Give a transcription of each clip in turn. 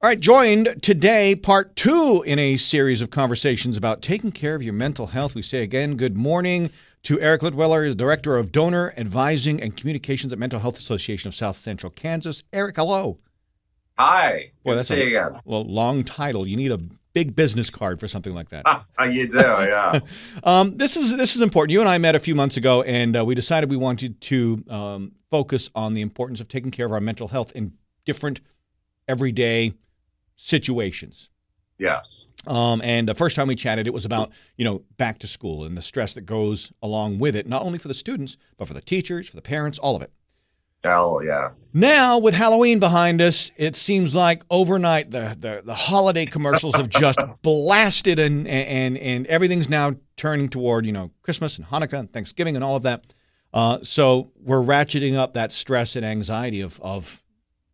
All right, joined today, part 2 in a series of conversations about taking care of your mental health. We say again, good morning to Eric Litwiller, Director of Donor Advising and Communications at Mental Health Association of South Central Kansas. Eric, hello. Hi. Boy, Good that's to see you again. long title. You need a big business card for something like that. You do, yeah. This is important. You and I met a few months ago, and we decided we wanted to focus on the importance of taking care of our mental health in different everyday situations. Yes. And the first time we chatted, it was about, back to school and the stress that goes along with it, not only for the students, but for the teachers, for the parents, all of it. Oh, yeah. Now, with Halloween behind us, it seems like overnight the holiday commercials have just blasted and everything's now turning toward, Christmas and Hanukkah and Thanksgiving and all of that. So we're ratcheting up that stress and anxiety of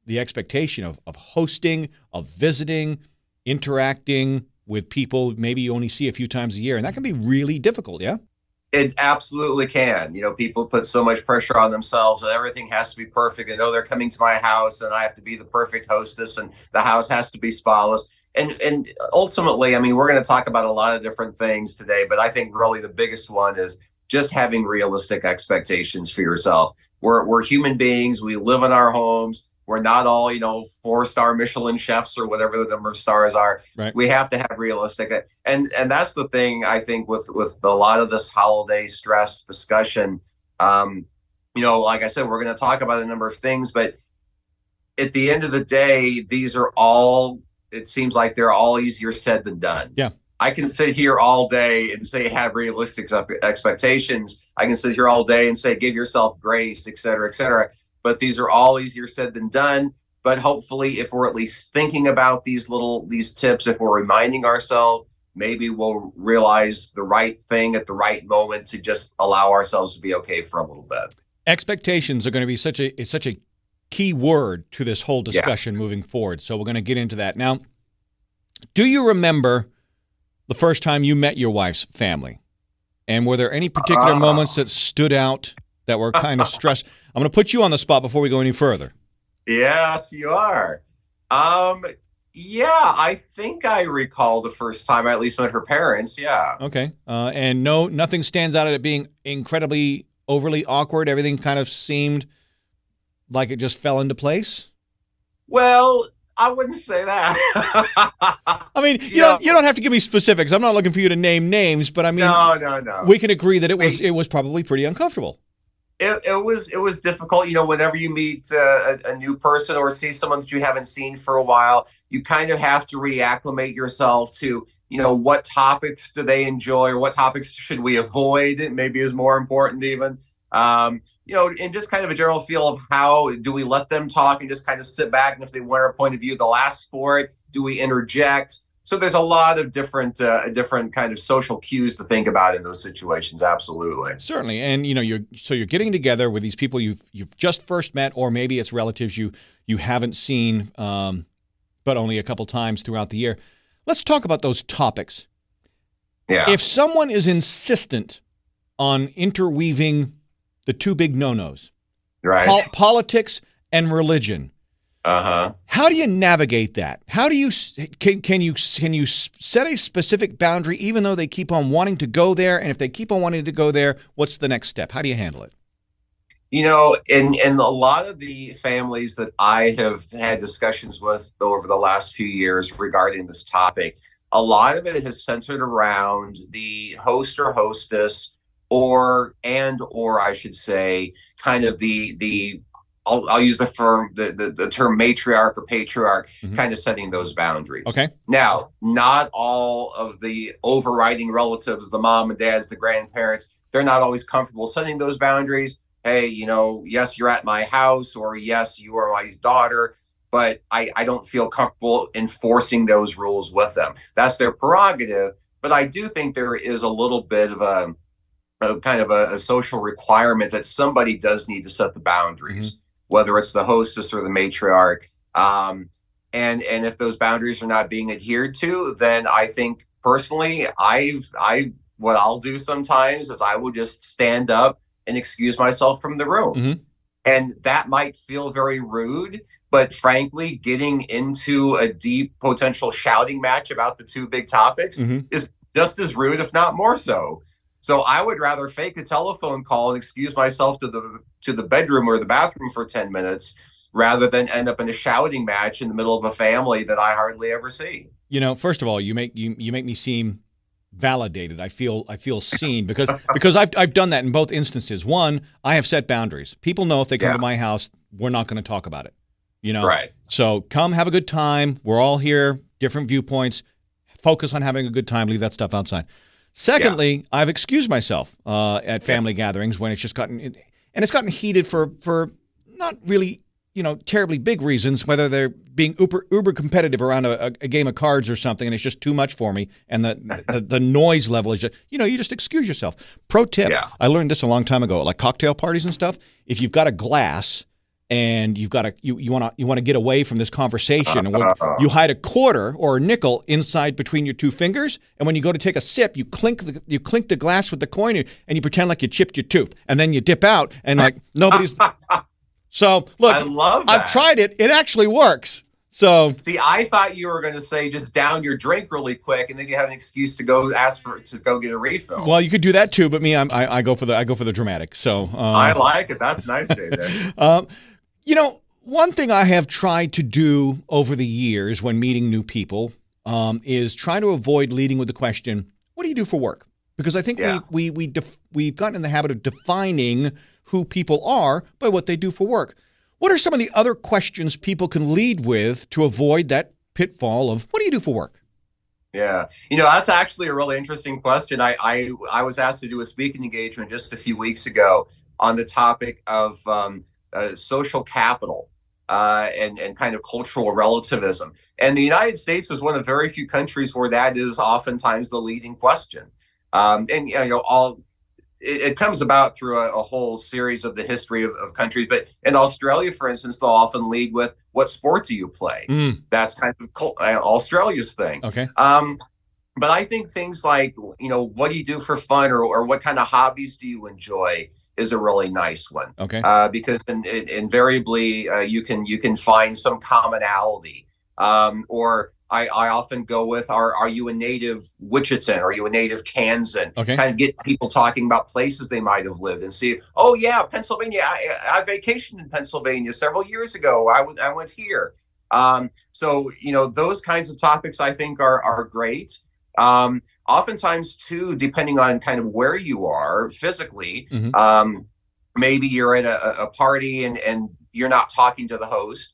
the expectation of hosting, of visiting, interacting with people maybe you only see a few times a year. And that can be really difficult, yeah? It absolutely can. People put so much pressure on themselves and everything has to be perfect. And they're coming to my house and I have to be the perfect hostess and the house has to be spotless. And ultimately, we're going to talk about a lot of different things today, but I think really the biggest one is just having realistic expectations for yourself. We're human beings. We live in our homes. We're not all, 4-star Michelin chefs or whatever the number of stars are. Right. We have to have realistic. And that's the thing, I think, with a lot of this holiday stress discussion. Like I said, we're going to talk about a number of things, but at the end of the day, it seems like they're all easier said than done. Yeah. I can sit here all day and say have realistic expectations. I can sit here all day and say give yourself grace, et cetera, et cetera. But these are all easier said than done. But hopefully, if we're at least thinking about these tips, if we're reminding ourselves, maybe we'll realize the right thing at the right moment to just allow ourselves to be okay for a little bit. Expectations are going to be such a key word to this whole discussion moving forward. So we're going to get into that. Now, do you remember the first time you met your wife's family? And were there any particular moments that stood out that were kind of stressed? I'm going to put you on the spot before we go any further. Yes, you are. Yeah, I think I recall the first time I at least met her parents. Yeah. Okay. And nothing stands out at it being incredibly overly awkward. Everything kind of seemed like it just fell into place. Well, I wouldn't say that. You don't have to give me specifics. I'm not looking for you to name names, but no. We can agree that it was probably pretty uncomfortable. It was difficult. Whenever you meet a new person or see someone that you haven't seen for a while, you kind of have to reacclimate yourself to, what topics do they enjoy or what topics should we avoid, maybe is more important even. And just kind of a general feel of how do we let them talk and just kind of sit back. And if they want our point of view, they'll ask for it. Do we interject? So there's a lot of different kind of social cues to think about in those situations. Absolutely. Certainly. And, you're getting together with these people you've just first met, or maybe it's relatives you haven't seen, but only a couple times throughout the year. Let's talk about those topics. Yeah. If someone is insistent on interweaving the two big no-nos, right? Politics and religion. How do you navigate that? How do you can you set a specific boundary even though they keep on wanting to go there? And if they keep on wanting to go there, what's the next step? How do you handle it? In a lot of the families that I have had discussions with over the last few years regarding this topic, a lot of it has centered around the host or hostess or I should say kind of I'll use the term matriarch or patriarch, kind of setting those boundaries. Okay. Now, not all of the overriding relatives, the mom and dads, the grandparents, they're not always comfortable setting those boundaries. Hey, yes, you're at my house, or yes, you are my daughter, but I don't feel comfortable enforcing those rules with them. That's their prerogative. But I do think there is a little bit of a social requirement that somebody does need to set the boundaries. Whether it's the hostess or the matriarch. And if those boundaries are not being adhered to, then I think personally, what I'll do sometimes is I will just stand up and excuse myself from the room. And that might feel very rude, But frankly, getting into a deep potential shouting match about the two big topics is just as rude, if not more so. So I would rather fake a telephone call and excuse myself to the bedroom or the bathroom for 10 minutes rather than end up in a shouting match in the middle of a family that I hardly ever see. First of all, you make me seem validated. I feel seen because I've done that in both instances. One, I have set boundaries. People know if they come to my house, we're not going to talk about it. Right. So come have a good time. We're all here, different viewpoints. Focus on having a good time. Leave that stuff outside. Secondly, I've excused myself at family gatherings when it's just gotten heated for not really terribly big reasons, whether they're being uber competitive around a game of cards or something, and it's just too much for me, and the noise level is just you just excuse yourself. Pro tip: I learned this a long time ago, like cocktail parties and stuff. If you've got a glass and you want to get away from this conversation, and you hide a quarter or a nickel inside between your two fingers, and when you go to take a sip, you clink the glass with the coin, and you pretend like you chipped your tooth, and then you dip out, and like nobody's. So look, I love that. I've tried it; it actually works. So see, I thought you were going to say just down your drink really quick, and then you have an excuse to go go get a refill. Well, you could do that too, but me, I go for the dramatic. So I like it. That's nice, David. One thing I have tried to do over the years when meeting new people is try to avoid leading with the question, "What do you do for work?" Because I think we've gotten in the habit of defining who people are by what they do for work. What are some of the other questions people can lead with to avoid that pitfall of what do you do for work? Yeah. That's actually a really interesting question. I was asked to do a speaking engagement just a few weeks ago on the topic of social capital and kind of cultural relativism. And the United States is one of very few countries where that is oftentimes the leading question. It comes about through a whole series of the history of countries. But in Australia, for instance, they'll often lead with, what sport do you play? That's kind of Australia's thing. Okay. But I think things like, what do you do for fun or what kind of hobbies do you enjoy is a really nice one. Okay. Because invariably you can find some commonality. Or I often go with, are you a native Wichitan? Are you a native Kansan? Okay. Kind of get people talking about places they might have lived and see, oh yeah, Pennsylvania. I vacationed in Pennsylvania several years ago. I went here. So those kinds of topics I think are great. Oftentimes too, depending on kind of where you are physically, maybe you're at a party and you're not talking to the host.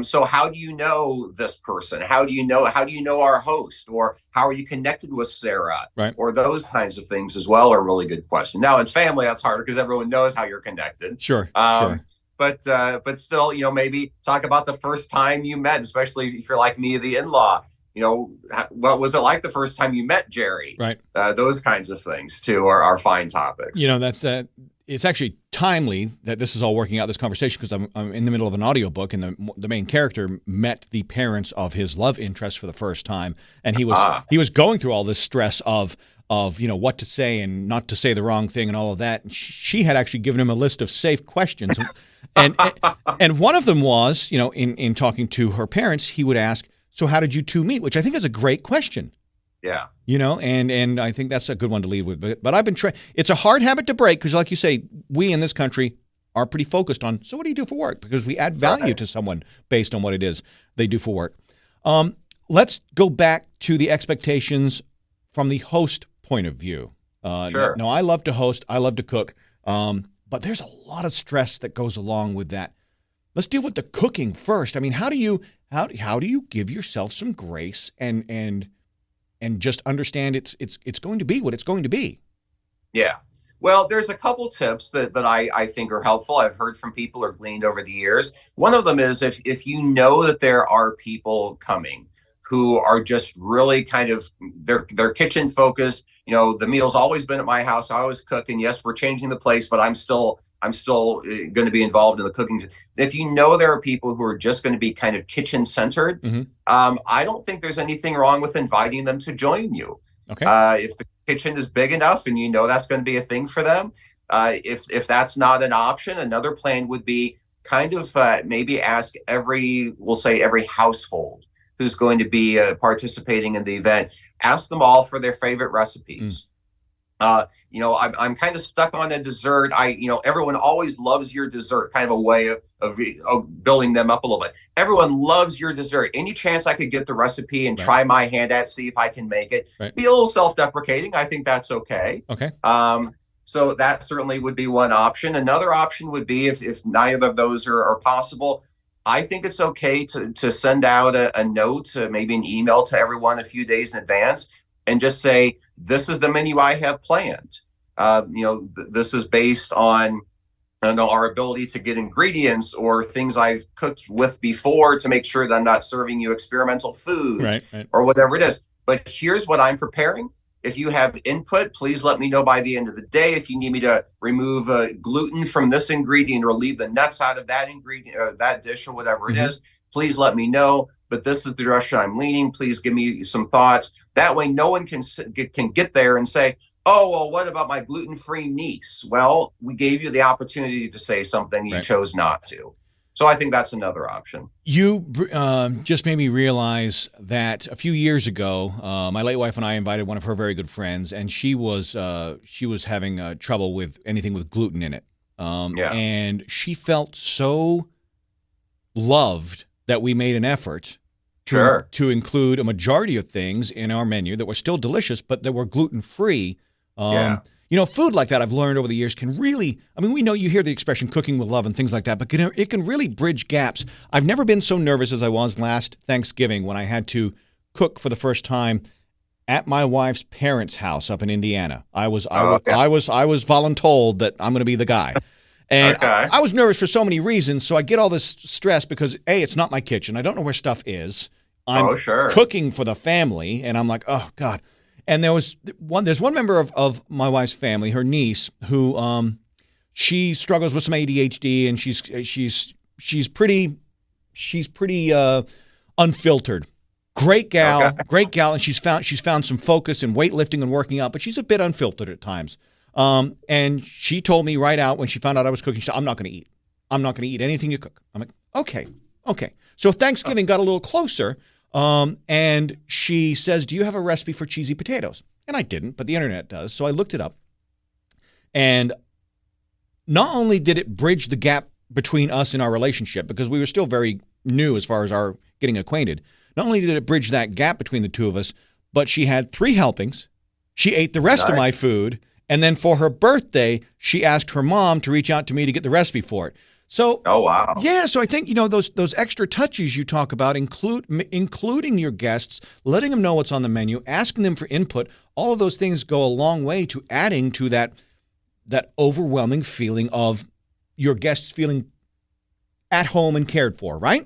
So how do you know this person? How do you know our host? Or how are you connected with Sarah? Right. Or those kinds of things as well are a really good question. Now in family, that's harder because everyone knows how you're connected. Sure. But still, maybe talk about the first time you met, especially if you're like me, the in-law. What was it like the first time you met Jerry? Right. Those kinds of things too are fine topics. That's it's actually timely that this is all working out, this conversation, because I'm in the middle of an audiobook, and the main character met the parents of his love interest for the first time, and he was going through all this stress of what to say and not to say the wrong thing and all of that. And she had actually given him a list of safe questions, and one of them was, in talking to her parents, he would ask, "So how did you two meet?" Which I think is a great question. Yeah. And I think that's a good one to lead with. But I've been trying. It's a hard habit to break because, like you say, we in this country are pretty focused on, so what do you do for work? Because we add value to someone based on what it is they do for work. Let's go back to the expectations from the host point of view. Sure. Now, I love to host. I love to cook. But there's a lot of stress that goes along with that. Let's deal with the cooking first. I mean, how do you give yourself some grace and just understand it's going to be what it's going to be? Yeah. Well, there's a couple tips that I think are helpful. I've heard from people or gleaned over the years. One of them is if you know that there are people coming who are just really kind of they're kitchen focused. The meal's always been at my house. I always cook, and yes, we're changing the place, but I'm still going to be involved in the cooking. If you know there are people who are just going to be kind of kitchen centered, I don't think there's anything wrong with inviting them to join you. Okay. If the kitchen is big enough and that's going to be a thing for them, if that's not an option, another plan would be kind of maybe ask we'll say every household who's going to be participating in the event, ask them all for their favorite recipes. I'm kind of stuck on a dessert. Everyone always loves your dessert, kind of a way of building them up a little bit. Everyone loves your dessert. Any chance I could get the recipe and try my hand at, see if I can make it, be a little self-deprecating. I think that's okay. Okay. So that certainly would be one option. Another option would be if neither of those are possible, I think it's okay to send out a note, maybe an email to everyone a few days in advance and just say, this is the menu I have planned. This is based on our ability to get ingredients or things I've cooked with before to make sure that I'm not serving you experimental foods or whatever it is. But here's what I'm preparing. If you have input, please let me know by the end of the day. If you need me to remove gluten from this ingredient or leave the nuts out of that ingredient or that dish or whatever it is, please let me know. But this is the direction I'm leaning. Please give me some thoughts. That way, no one can get there and say, oh, well, what about my gluten-free niece? Well, we gave you the opportunity to say something. You chose not to. So I think that's another option. You just made me realize that a few years ago, my late wife and I invited one of her very good friends, and she was having trouble with anything with gluten in it. And she felt so loved that we made an effort to include a majority of things in our menu that were still delicious, but that were gluten-free. Food like that, I've learned over the years, can really, we know you hear the expression cooking with love and things like that, but it can really bridge gaps. I've never been so nervous as I was last Thanksgiving when I had to cook for the first time at my wife's parents' house up in Indiana. I was voluntold that I'm going to be the guy. And I was nervous for so many reasons, so I get all this stress because, A, it's not my kitchen. I don't know where stuff is. I'm cooking for the family, and I'm like, oh, God. And there's one member of my wife's family, her niece, who she struggles with some ADHD, and she's pretty unfiltered. Great gal, and she's found some focus in weightlifting and working out, but she's a bit unfiltered at times. And she told me right out when she found out I was cooking, she said, I'm not going to eat. I'm not going to eat anything you cook. I'm like, okay. So Thanksgiving got a little closer. And she says, do you have a recipe for cheesy potatoes? And I didn't, but the internet does. So I looked it up. And not only did it bridge the gap between us in our relationship, because we were still very new as far as our getting acquainted, not only did it bridge that gap between the two of us, but she had 3 helpings. She ate the rest of my food. And then for her birthday, she asked her mom to reach out to me to get the recipe for it. So, oh, wow. Yeah, so I think, those extra touches you talk about, including your guests, letting them know what's on the menu, asking them for input, all of those things go a long way to adding to that overwhelming feeling of your guests feeling at home and cared for, right?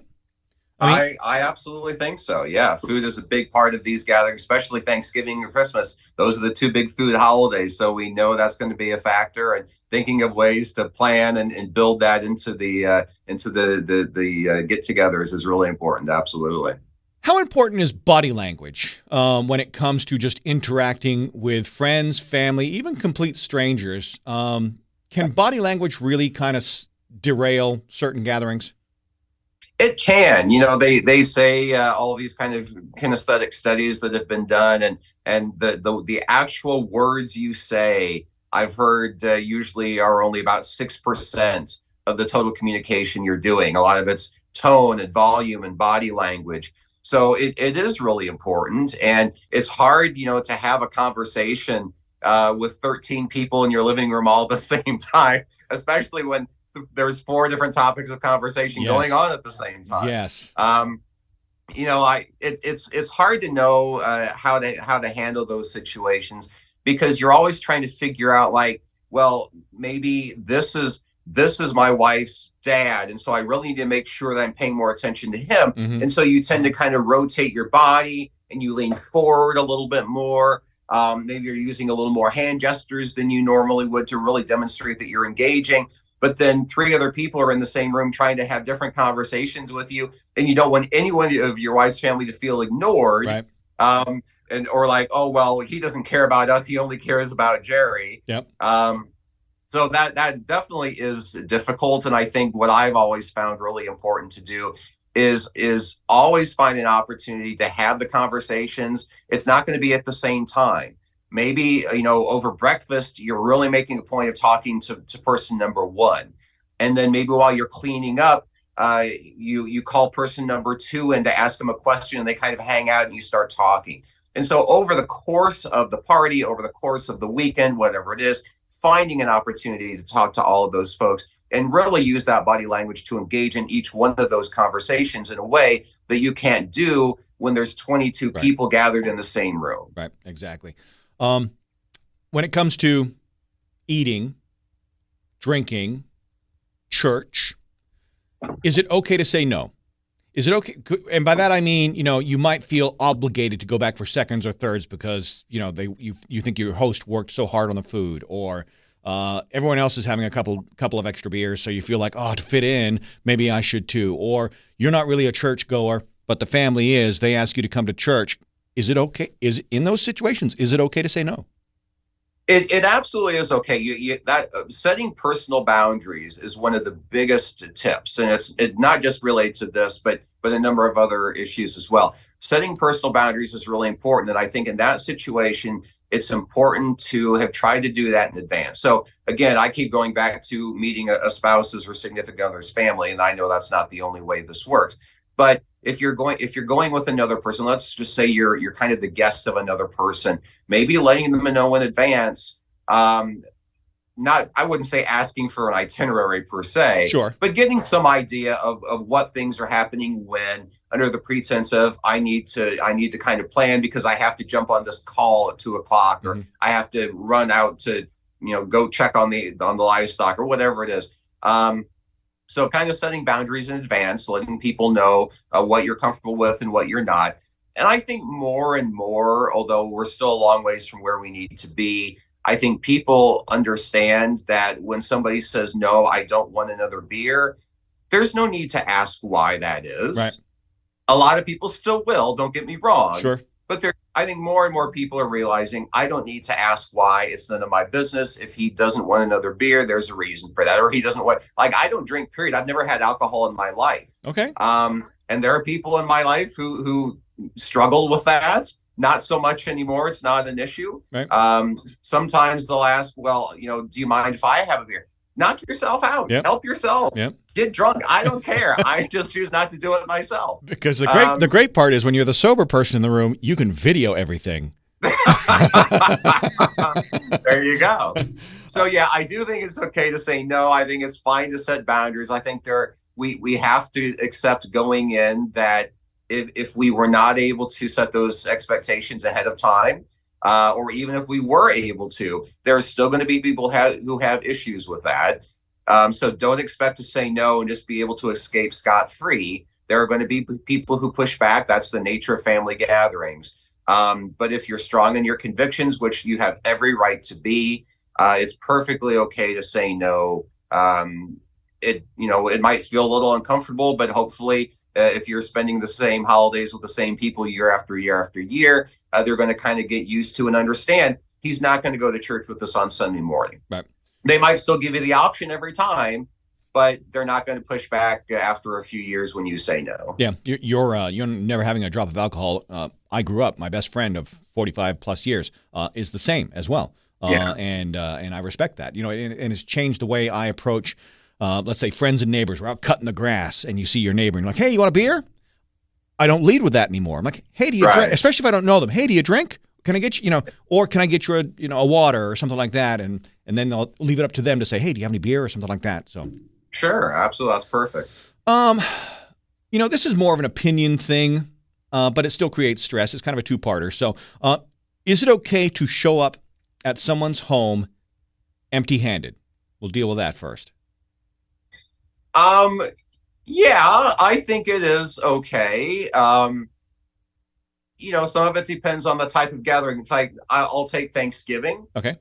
I absolutely think so. Yeah, food is a big part of these gatherings, especially Thanksgiving and Christmas. Those are the 2 big food holidays, so we know that's going to be a factor. And thinking of ways to plan and build that into the get-togethers is really important. Absolutely. How important is body language when it comes to just interacting with friends, family, even complete strangers? Can body language really kind of derail certain gatherings? It can. They say all of these kind of kinesthetic studies that have been done, and the actual words you say, I've heard usually are only about 6% of the total communication you're doing. A lot of it's tone and volume and body language. So it is really important, and it's hard, to have a conversation with 13 people in your living room all at the same time, especially when there's 4 different topics of conversation going on at the same time. Yes. It's hard to know how to handle those situations, because you're always trying to figure out, like, well, maybe this is my wife's dad, and so I really need to make sure that I'm paying more attention to him. Mm-hmm. And so you tend to kind of rotate your body and you lean forward a little bit more. Maybe you're using a little more hand gestures than you normally would to really demonstrate that you're engaging. But then 3 other people are in the same room trying to have different conversations with you, and you don't want anyone of your wife's family to feel ignored. Right. Or like, oh, well, he doesn't care about us. He only cares about Jerry. Yep. So that definitely is difficult, and I think what I've always found really important to do is always find an opportunity to have the conversations. It's not going to be at the same time. Maybe, over breakfast, you're really making a point of talking to person number one, and then maybe while you're cleaning up, you call person number two in to ask them a question, and they kind of hang out and you start talking. And so over the course of the party, over the course of the weekend, whatever it is, finding an opportunity to talk to all of those folks and really use that body language to engage in each one of those conversations in a way that you can't do when there's 22 Right. people gathered in the same room. Right, exactly. When it comes to eating, drinking, church, is it okay to say no? Is it okay? And by that I mean, you might feel obligated to go back for seconds or thirds because you think your host worked so hard on the food, or everyone else is having a couple of extra beers, so you feel like, to fit in, maybe I should too. Or you're not really a church goer, but the family is. They ask you to come to church. Is it okay? In those situations, is it okay to say no? It absolutely is okay. That setting personal boundaries is one of the biggest tips, and it not just related to this, but a number of other issues as well. Setting personal boundaries is really important, and I think in that situation, it's important to have tried to do that in advance. So again, I keep going back to meeting a spouse's or significant other's family, and I know that's not the only way this works. But if you're going with another person, let's just say you're kind of the guest of another person, maybe letting them know in advance. Not, I wouldn't say asking for an itinerary per se, sure, but getting some idea of what things are happening when, under the pretense of I need to kind of plan because I have to jump on this call at 2:00, or I have to run out to go check on the livestock or whatever it is. So kind of setting boundaries in advance, letting people know what you're comfortable with and what you're not. And I think more and more, although we're still a long ways from where we need to be, I think people understand that when somebody says, no, I don't want another beer, there's no need to ask why that is. Right. A lot of people still will, don't get me wrong. Sure. But I think more and more people are realizing I don't need to ask why. It's none of my business. If he doesn't want another beer, there's a reason for that. Or he doesn't want, I don't drink, period. I've never had alcohol in my life. Okay. And there are people in my life who struggle with that. Not so much anymore. It's not an issue. Right. Sometimes they'll ask, well, do you mind if I have a beer? Knock yourself out. Yep. Help yourself. Yep. Get drunk. I don't care. I just choose not to do it myself. Because the great part is when you're the sober person in the room, you can video everything. There you go. So yeah, I do think it's okay to say no. I think it's fine to set boundaries. I think we have to accept going in that if we were not able to set those expectations ahead of time, or even if we were able to, there's still going to be people who have issues with that. So don't expect to say no and just be able to escape scot-free. There are going to be people who push back. That's the nature of family gatherings. But if you're strong in your convictions, which you have every right to be, it's perfectly okay to say no. It might feel a little uncomfortable, but hopefully, if you're spending the same holidays with the same people year after year after year, they're going to kind of get used to and understand he's not going to go to church with us on Sunday morning. Right. They might still give you the option every time, but they're not going to push back after a few years when you say no. Yeah, you're never having a drop of alcohol. I grew up. My best friend of 45 plus years is the same as well. And I respect that. And it's changed the way I approach. Let's say friends and neighbors. We're out cutting the grass, and you see your neighbor, and you're like, "Hey, you want a beer?" I don't lead with that anymore. I'm like, "Hey, do you drink?" Especially if I don't know them. "Hey, do you drink? Can I get you, or can I get you a water or something like that?" And then I'll leave it up to them to say, "Hey, do you have any beer?" or something like that. So. Sure, absolutely, that's perfect. This is more of an opinion thing, but it still creates stress. It's kind of a two-parter. So, is it okay to show up at someone's home empty-handed? We'll deal with that first. Yeah, I think it is okay. Some of it depends on the type of gathering. It's like, I'll take Thanksgiving. Okay.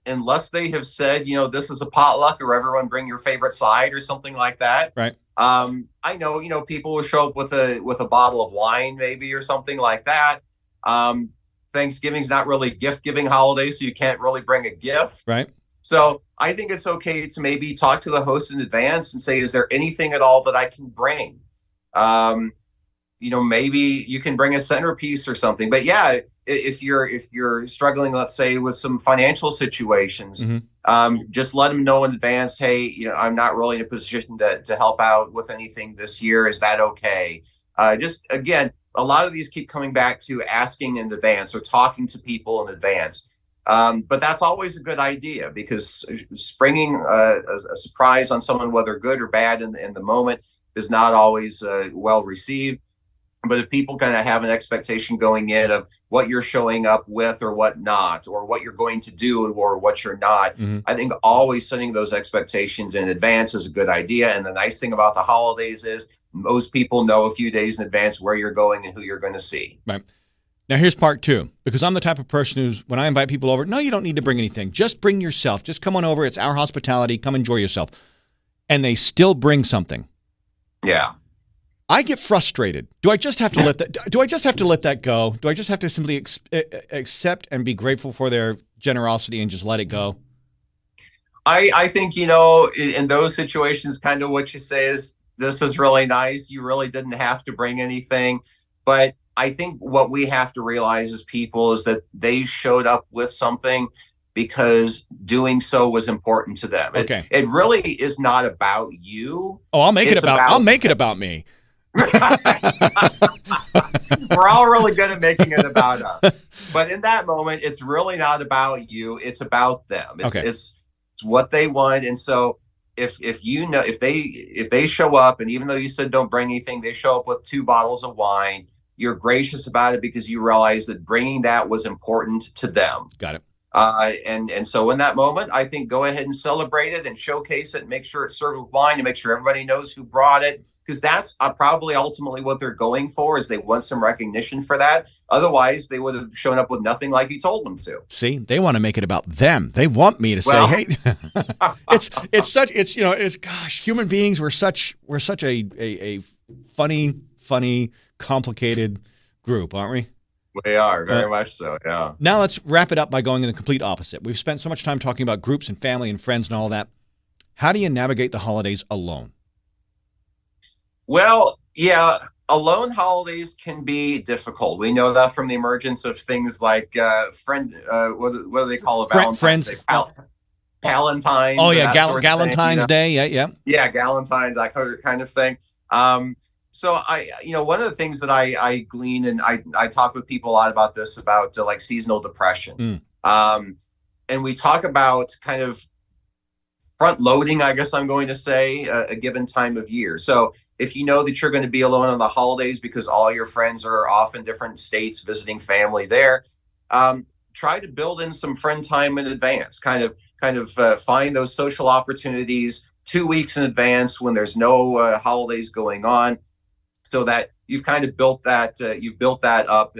Unless they have said, this is a potluck or everyone bring your favorite side or something like that. Right. I know, people will show up with a bottle of wine maybe or something like that. Thanksgiving's not really gift giving holiday, so you can't really bring a gift. Right. So I think it's okay to maybe talk to the host in advance and say, is there anything at all that I can bring? Um, maybe you can bring a centerpiece or something. But yeah, if you're struggling, let's say, with some financial situations, Mm-hmm. just let them know in advance. Hey, I'm not really in a position to help out with anything this year. Is that okay? Just again, a lot of these keep coming back to asking in advance or talking to people in advance. But that's always a good idea, because springing a surprise on someone, whether good or bad, in the moment, is not always well received. But if people kind of have an expectation going in of what you're showing up with or what not, or what you're going to do or what you're not, Mm-hmm. I think always setting those expectations in advance is a good idea. And the nice thing about the holidays is most people know a few days in advance where you're going and who you're going to see. Right. Now, here's part two, because I'm the type of person who's, when I invite people over, no, you don't need to bring anything. Just bring yourself. Just come on over. It's our hospitality. Come enjoy yourself. And they still bring something. Yeah. I get frustrated. Do I just have to let that? Do I just have to let that go? Do I just have to simply accept and be grateful for their generosity and just let it go? I think, in those situations, kind of what you say is, this is really nice. You really didn't have to bring anything. But I think what we have to realize as people is that they showed up with something because doing so was important to them. Okay. It really is not about you. Oh, I'll make it about me. We're all really good at making it about us. But in that moment, it's really not about you. It's about them. It's what they want. And so if they show up, and even though you said don't bring anything, they show up with 2 bottles of wine, you're gracious about it because you realize that bringing that was important to them. Got it. And so in that moment, I think go ahead and celebrate it and showcase it and make sure it's served with wine and make sure everybody knows who brought it. Because that's probably ultimately what they're going for, is they want some recognition for that. Otherwise, they would have shown up with nothing like you told them to. See, they want to make it about them. They want me to say, "Hey, gosh, human beings, we're such a funny, complicated group, aren't we?" We are, very much so, yeah. Now let's wrap it up by going in the complete opposite. We've spent so much time talking about groups and family and friends and all that. How do you navigate the holidays alone? Well, yeah, alone holidays can be difficult. We know that from the emergence of things like what do they call it? Valentine's Day? Palentine's. Oh, yeah, Galentine's Day. Yeah. Yeah, Galentine's, that kind of thing. So one of the things that I glean, and I talk with people a lot about this, about like seasonal depression. And we talk about kind of front loading, I guess I'm going to say, a given time of year. So if you know that you're going to be alone on the holidays because all your friends are off in different states visiting family there, try to build in some friend time in advance. Kind of find those social opportunities 2 weeks in advance when there's no holidays going on, so that you've kind of built that up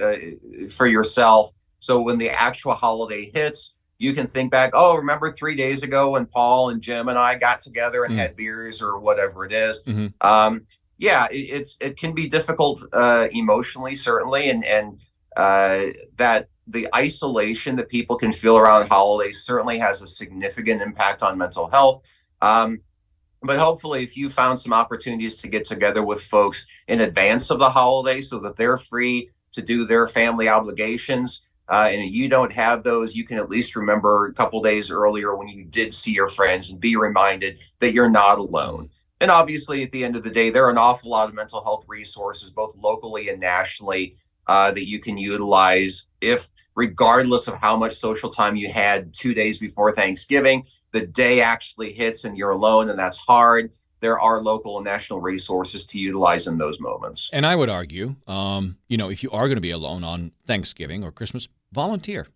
for yourself. So when the actual holiday hits, you can think back, oh, remember 3 days ago when Paul and Jim and I got together and had beers or whatever it is. Mm-hmm. It can be difficult emotionally, certainly, and that the isolation that people can feel around holidays certainly has a significant impact on mental health. But hopefully, if you found some opportunities to get together with folks in advance of the holiday so that they're free to do their family obligations, and you don't have those, you can at least remember a couple days earlier when you did see your friends and be reminded that you're not alone. And obviously, at the end of the day, there are an awful lot of mental health resources, both locally and nationally, that you can utilize if, regardless of how much social time you had 2 days before Thanksgiving, the day actually hits and you're alone and that's hard, there are local and national resources to utilize in those moments. And I would argue, if you are going to be alone on Thanksgiving or Christmas, volunteer.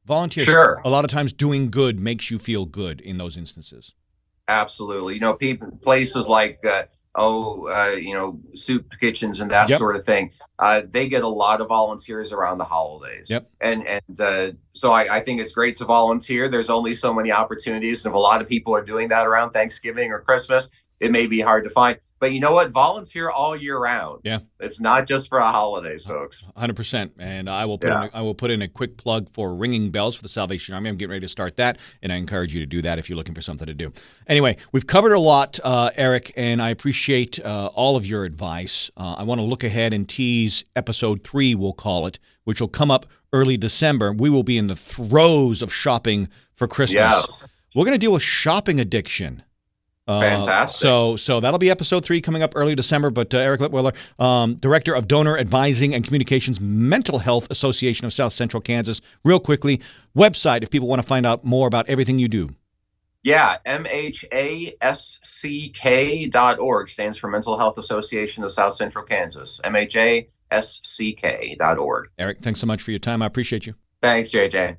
Volunteer. Sure. A lot of times doing good makes you feel good in those instances. Absolutely. Places like, soup kitchens and that sort of thing, they get a lot of volunteers around the holidays. Yep. So I think it's great to volunteer. There's only so many opportunities. And if a lot of people are doing that around Thanksgiving or Christmas, it may be hard to find. But you know what? Volunteer all year round. Yeah. It's not just for the holidays, folks. 100%. And I will put in a quick plug for Ringing Bells for the Salvation Army. I'm getting ready to start that, and I encourage you to do that if you're looking for something to do. Anyway, we've covered a lot, Eric, and I appreciate all of your advice. I want to look ahead and tease episode 3, we'll call it, which will come up early December. We will be in the throes of shopping for Christmas. Yes. We're going to deal with shopping addiction. Fantastic. So that'll be episode 3 coming up early December. But Eric Litwiller, Director of Donor Advising and Communications, Mental Health Association of South Central Kansas. Real quickly, website if people want to find out more about everything you do. Yeah, MHASCK.org stands for Mental Health Association of South Central Kansas. MHASCK.org. Eric, thanks so much for your time. I appreciate you. Thanks, JJ.